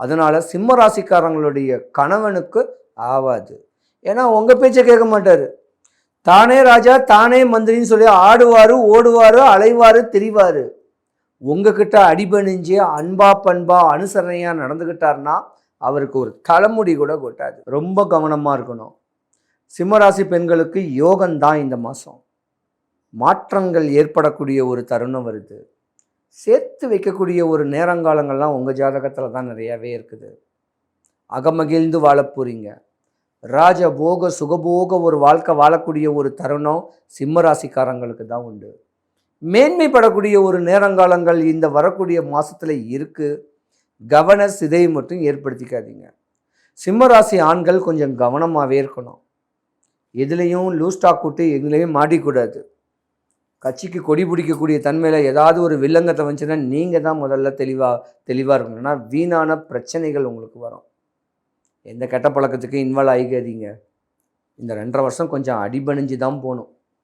அதனால் சிம்ம ராசிக்காரங்களுடைய கணவனுக்கு ஆவாது. ஏன்னா உங்கள் பேச்சை கேட்க மாட்டார். தானே ராஜா தானே மந்திரின்னு சொல்லி ஆடுவார், ஓடுவார், அலைவார், திரிவார். உங்ககிட்ட அடிபணிஞ்சு அன்பா பண்பா அனுசரணையாக நடந்துக்கிட்டார்னா அவருக்கு ஒரு தலைமுடி கூட கொட்டாது. ரொம்ப கவனமாக இருக்கணும். சிம்மராசி பெண்களுக்கு யோகம்தான் இந்த மாதம். மாற்றங்கள் ஏற்படக்கூடிய ஒரு தருணம் வருது. சேர்த்து வைக்கக்கூடிய ஒரு நேரங்காலங்கள்லாம் உங்கள் ஜாதகத்தில் தான் நிறையாவே இருக்குது. அகமகிழ்ந்து வாழ போகிறீங்க. ராஜபோக சுகபோக ஒரு வாழ்க்கை வாழக்கூடிய ஒரு தருணம் சிம்மராசிக்காரங்களுக்கு தான் உண்டு. மேன்மைப்படக்கூடிய ஒரு நேரங்காலங்கள் இந்த வரக்கூடிய மாதத்தில் இருக்குது. கவன சிதை மட்டும் ஏற்படுத்திக்காதீங்க. சிம்மராசி ஆண்கள் கொஞ்சம் கவனமாகவே இருக்கணும். எதுலேயும் லூஸ் ஸ்டாக் விட்டு எங்களையும் மாட்டிக்கூடாது. கட்சிக்கு கொடி பிடிக்கக்கூடிய தன்மையில் ஏதாவது ஒரு வில்லங்கத்தை வந்துச்சுன்னா நீங்கள் தான் முதல்ல தெளிவாக இருக்கணும்னா வீணான பிரச்சனைகள் உங்களுக்கு வரும். எந்த கெட்ட பழக்கத்துக்கு இன்வால்வ் ஆகிக்காதீங்க. இந்த 2.5 வருஷம் கொஞ்சம் அடிபணிஞ்சு தான் போகணும்.